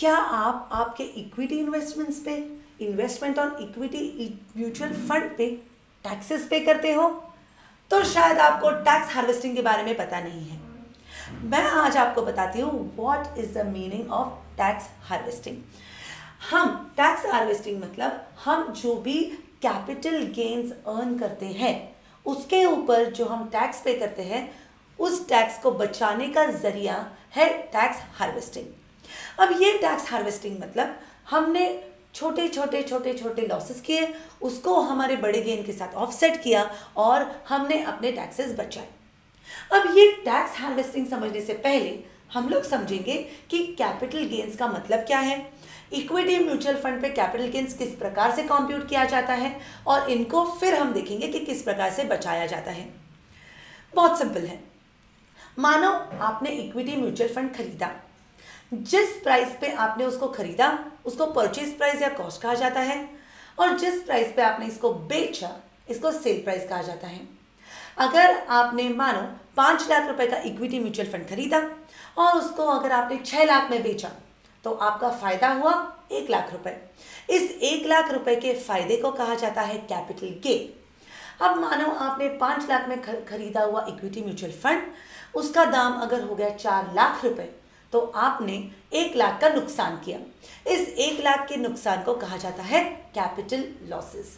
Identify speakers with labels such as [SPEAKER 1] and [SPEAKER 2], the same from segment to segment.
[SPEAKER 1] क्या आप आपके इक्विटी इन्वेस्टमेंट्स पे, investment on equity mutual fund पे टैक्सेस पे करते हो? तो शायद आपको टैक्स हार्वेस्टिंग के बारे में पता नहीं है। मैं आज आपको बताती हूँ what is the meaning of tax harvesting. हम टैक्स हार्वेस्टिंग मतलब हम जो भी कैपिटल गेन्स अर्न करते हैं उसके ऊपर जो हम टैक्स पे करते हैं उस टैक्स को बचाने का जरिया है टैक्स हार्वेस्टिंग। अब ये टैक्स हार्वेस्टिंग मतलब हमने छोटे छोटे छोटे छोटे लॉसेस किए, उसको हमारे बड़े गेन के साथ ऑफसेट किया और हमने अपने टैक्सेस बचाए। अब ये टैक्स हार्वेस्टिंग समझने से पहले हम लोग समझेंगे कि कैपिटल गेन्स का मतलब क्या है, इक्विटी म्यूचुअल फंड पे कैपिटल गेन्स किस प्रकार से कंप्यूट किया जाता है और इनको फिर हम देखेंगे कि किस प्रकार से बचाया जाता है। बहुत सिंपल है। मानो आपने इक्विटी म्यूचुअल फंड खरीदा, जिस प्राइस पे आपने उसको खरीदा उसको परचेज प्राइस या कॉस्ट कहा जाता है, और जिस प्राइस पे आपने इसको बेचा इसको सेल प्राइस कहा जाता है। अगर आपने मानो 5 लाख रुपए का इक्विटी म्यूचुअल फंड खरीदा और उसको अगर आपने 6 लाख में बेचा तो आपका फायदा हुआ 1 लाख रुपए। इस 1 लाख रुपए के फायदे को कहा जाता है कैपिटल गेन। अब मानो आपने 5 लाख में खरीदा हुआ इक्विटी म्यूचुअल फंड, उसका दाम अगर हो गया 4 लाख रुपए तो आपने 1 लाख का नुकसान किया। इस 1 लाख के नुकसान को कहा जाता है कैपिटल लॉसेस।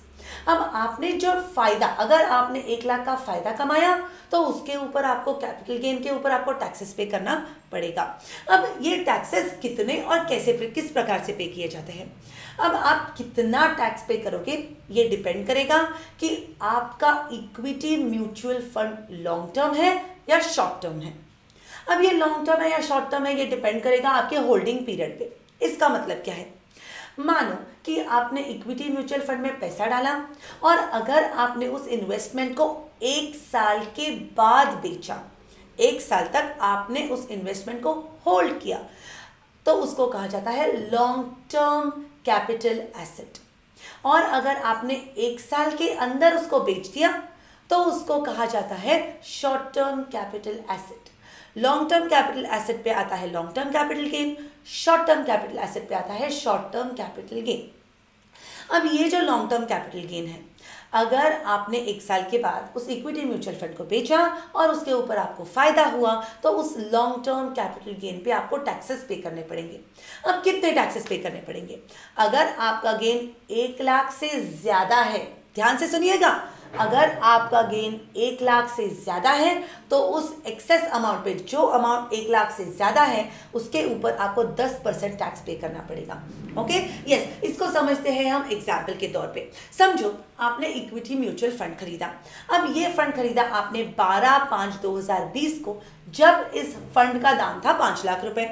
[SPEAKER 1] अब आपने जो फायदा, अगर आपने 1 लाख का फायदा कमाया तो उसके ऊपर आपको कैपिटल गेन के ऊपर आपको टैक्सेस पे करना पड़ेगा। अब ये टैक्सेस कितने और कैसे किस प्रकार से पे किए जाते हैं, अब आप कितना टैक्स पे करोगे ये डिपेंड करेगा कि आपका equity mutual fund long term है या शॉर्ट टर्म है। अब ये लॉन्ग टर्म है या शॉर्ट टर्म है ये डिपेंड करेगा आपके होल्डिंग पीरियड पे। इसका मतलब क्या है, मानो कि आपने इक्विटी म्यूचुअल फंड में पैसा डाला और अगर आपने उस इन्वेस्टमेंट को 1 साल के बाद बेचा, 1 साल तक आपने उस इन्वेस्टमेंट को होल्ड किया तो उसको कहा जाता है लॉन्ग टर्म कैपिटल एसेट। और अगर आपने 1 साल के अंदर उसको बेच दिया तो उसको कहा जाता है short term capital asset. Long term capital asset पे आता है long term capital gain, short term capital asset पे आता है शॉर्ट टर्म कैपिटल गेन। अब ये जो लॉन्ग टर्म कैपिटल गेन है, अगर आपने 1 साल के बाद उस इक्विटी म्यूचुअल फंड को बेचा और उसके ऊपर आपको फायदा हुआ तो उस लॉन्ग टर्म कैपिटल गेन पे आपको टैक्सेस पे करने पड़ेंगे। अब कितने टैक्सेस पे करने पड़ेंगे, अगर आपका गेन 1 लाख से ज्यादा है, ध्यान से सुनिएगा, अगर आपका गेन 1 लाख से ज़्यादा है तो उस एक्सेस अमाउंट पे, जो अमाउंट 1 लाख से ज़्यादा है उसके ऊपर आपको 10% टैक्स पे करना पड़ेगा। ओके, यस, इसको समझते हैं हम एग्जाम्पल के तौर पे। समझो आपने इक्विटी म्यूचुअल फंड खरीदा। अब ये फंड खरीदा आपने 12/5/2020 को, जब इस फंड का दाम था 5 लाख रुपए।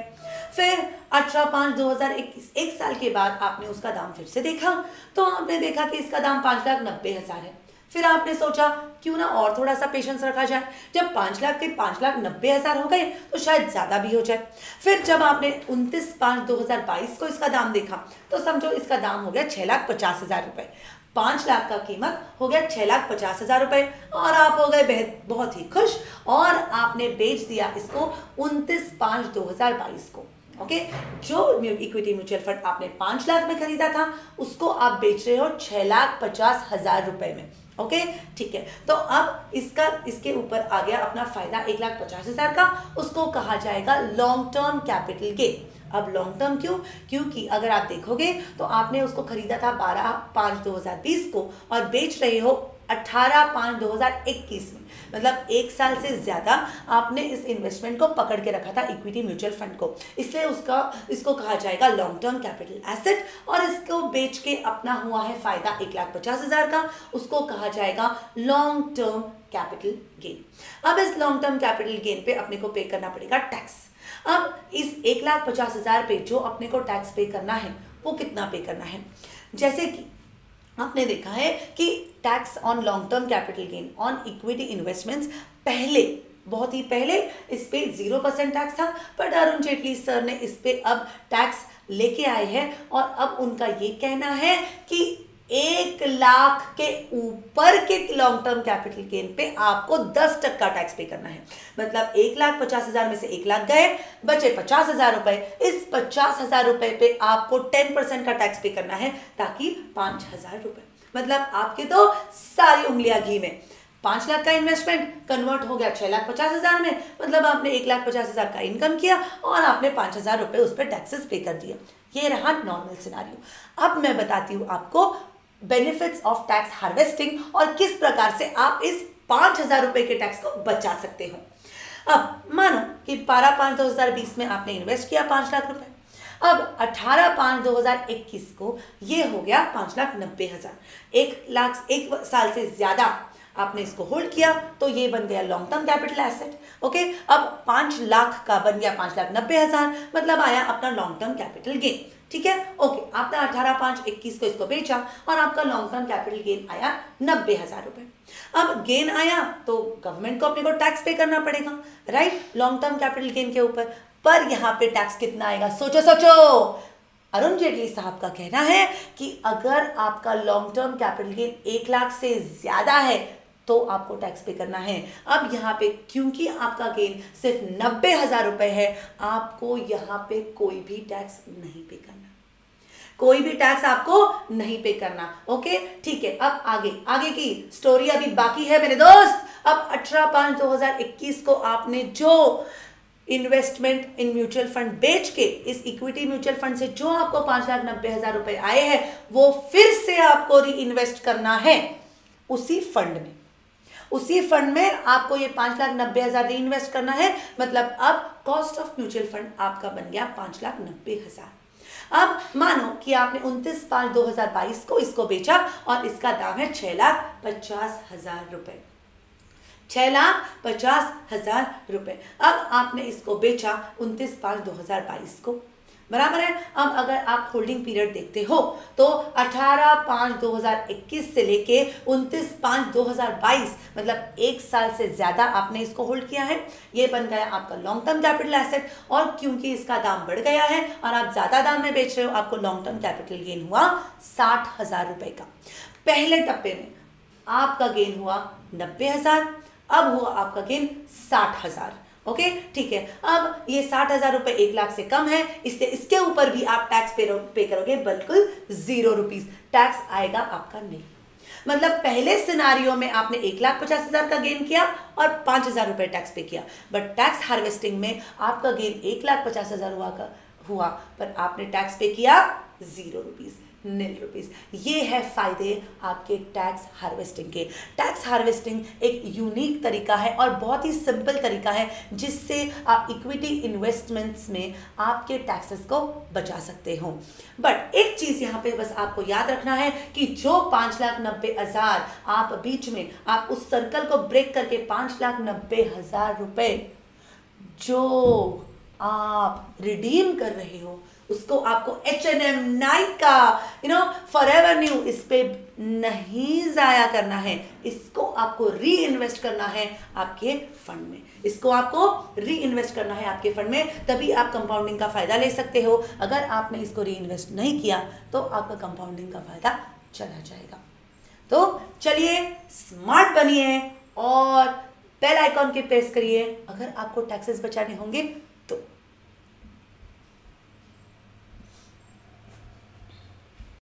[SPEAKER 1] फिर 18/5/2021, 1 साल के बाद आपने उसका दाम फिर से देखा तो आपने देखा कि इसका दाम 5,90,000 है। फिर आपने सोचा क्यों ना और थोड़ा सा पेशेंस रखा जाए, जब 5 लाख के 5,90,000 हो गए तो शायद ज़्यादा भी हो जाए। फिर जब आपने 29/5/2022 को इसका दाम देखा तो समझो इसका दाम हो गया 6,50,000 रुपये। 5 लाख का कीमत हो गया 6,50,000 रुपये और आप हो गए बहुत ही खुश और आपने बेच दिया इसको 29/5/2022 को। ओके, जो इक्विटी म्यूचुअल फंड आपने 5 लाख में खरीदा था उसको आप बेच रहे हो 6,50,000 रुपये में। ओके, ठीक है, तो अब इसके ऊपर आ गया अपना फायदा 1,50,000 का, उसको कहा जाएगा लॉन्ग टर्म कैपिटल गेन। अब लॉन्ग टर्म क्यों, क्योंकि अगर आप देखोगे तो आपने उसको खरीदा था 12/5/2020 को और बेच रहे हो 18/5/2021 में, मतलब 1 साल से ज़्यादा आपने इस इन्वेस्टमेंट को पकड़ के रखा था इक्विटी म्यूचुअल फंड को, इसलिए इसको कहा जाएगा लॉन्ग टर्म कैपिटल एसेट। और इसको बेच के अपना हुआ है फायदा 1,50,000 का, उसको कहा जाएगा लॉन्ग टर्म कैपिटल गेन। अब इस लॉन्ग टर्म कैपिटल गेन पे अपने को पे करना पड़ेगा टैक्स। अब इस 1,50,000 पे जो अपने को टैक्स पे करना है वो कितना पे करना है, जैसे कि आपने देखा है कि tax on long term capital gain on equity investments पहले, बहुत ही पहले इस पे 0% टैक्स था, बट अरुण जेटली सर ने इस पे अब टैक्स लेके आए हैं और अब उनका ये कहना है कि 1 लाख के ऊपर के लॉन्ग टर्म कैपिटल गेन पे आपको 10% टैक्स पे करना है। मतलब 1,50,000 में से 1 लाख गए, बचे 50,000 रुपए। इस 50,000 रुपए पे आपको 10% का टैक्स पे करना है, ताकि 5,000 रुपए, मतलब आपके तो सारी उंगलियां घी में। 5 लाख का इन्वेस्टमेंट कन्वर्ट हो गया 6,50,000 में, मतलब आपने 1,50,000 का इनकम किया और आपने 5,000 रुपए उस पर टैक्सेस पे कर दिया। ये रहा नॉर्मल सिनारियो। अब मैं बताती हूँ आपको बेनिफिट्स ऑफ टैक्स हार्वेस्टिंग और किस प्रकार से आप इस 5,000 रुपए के टैक्स को बचा सकते हो। अब मानो कि 12/5/2020 में आपने इन्वेस्ट किया 5 लाख रुपए। अब 18/5/2021 को ये हो गया 5,90,000। 1 साल से ज्यादा आपने इसको होल्ड किया तो ये बन गया long term capital asset. Okay, अब 5 लाख का बन गया 5,90,000, मतलब आया अपना लॉन्ग टर्म कैपिटल गेन। ठीक है, ओके, आपने 18/5/21 को इसको बेचा और आपका लॉन्ग टर्म कैपिटल गेन आया 90,000 रुपए। अब गेन आया तो गवर्नमेंट को अपने को टैक्स पे करना पड़ेगा, right, long term capital gain के ऊपर। पर यहाँ पे टैक्स कितना आएगा, सोचो सोचो। अरुण जेटली साहब का कहना है कि अगर आपका long term capital gain 1 lakh से ज्यादा है तो आपको टैक्स पे करना है। अब यहाँ पे क्योंकि आपका गेन सिर्फ 90,000 रुपए है, आपको यहाँ पे कोई भी टैक्स नहीं पे करना, कोई भी टैक्स आपको नहीं पे करना। ओके, ठीक है। अब आगे की स्टोरी अभी बाकी है मेरे दोस्त। अब 18/5/2021 को आपने जो इन्वेस्टमेंट इन म्यूचुअल फंड बेच के इस इक्विटी म्यूचुअल फंड से जो आपको 5,90,000 रुपए आए हैं, वो फिर से आपको री इन्वेस्ट करना है उसी फंड में। उसी फंड में आपको ये 5,90,000 री इन्वेस्ट करना है। मतलब अब कॉस्ट ऑफ म्यूचुअल फंड आपका बन गया 5,90,000। अब मानो कि आपने 29/5/2022 को इसको बेचा और इसका दाम है 6,50,000 रुपए। 6,50,000 रुपए। अब आपने इसको बेचा 29/5/2022 को, बराबर है। अब अगर आप होल्डिंग पीरियड देखते हो तो 18/5/2021 से लेके 29/5/2022, मतलब 1 साल से ज्यादा आपने इसको होल्ड किया है। ये बन गया आपका लॉन्ग टर्म कैपिटल एसेट। और क्योंकि इसका दाम बढ़ गया है और आप ज्यादा दाम में बेच रहे हो, आपको लॉन्ग टर्म कैपिटल गेन हुआ 60,000 रुपए का। पहले टप्पे में आपका गेन हुआ 90,000, अब हुआ आपका गेन 60,000। ओके, ठीक है। अब ये 60,000 रुपए 1 लाख से कम है, इसलिए इसके ऊपर भी आप टैक्स पे करोगे, बिल्कुल 0 रुपीज टैक्स आएगा आपका नहीं। मतलब पहले सिनारियो में आपने 1,50,000 का गेन किया और 5,000 रुपए टैक्स पे किया, बट टैक्स हार्वेस्टिंग में आपका गेन 1,50,000 हुआ पर आपने टैक्स पे किया 0 रुपीज, 0 रुपीज। ये है फायदे आपके टैक्स हार्वेस्टिंग के। टैक्स हार्वेस्टिंग एक यूनिक तरीका है और बहुत ही सिंपल तरीका है जिससे आप इक्विटी इन्वेस्टमेंट्स में आपके टैक्सेस को बचा सकते हो। बट एक चीज यहाँ पे बस आपको याद रखना है कि जो 5,90,000 आप बीच में आप उस सर्कल को ब्रेक करके 5,90,000 रुपए जो आप रिडीम कर रहे हो उसको आपको H&M, नाइका, फॉरएवर न्यू इस पे नहीं जाया करना है। इसको आपको री इन्वेस्ट करना है आपके फंड में। इसको आपको री इन्वेस्ट करना है आपके फंड में, तभी आप कंपाउंडिंग का फायदा ले सकते हो। अगर आपने इसको री इन्वेस्ट नहीं किया तो आपका कंपाउंडिंग का फायदा चला जाएगा। तो चलिए स्मार्ट बनिए और बेल आइकॉन के प्रेस करिए। अगर आपको टैक्सेस बचाने होंगे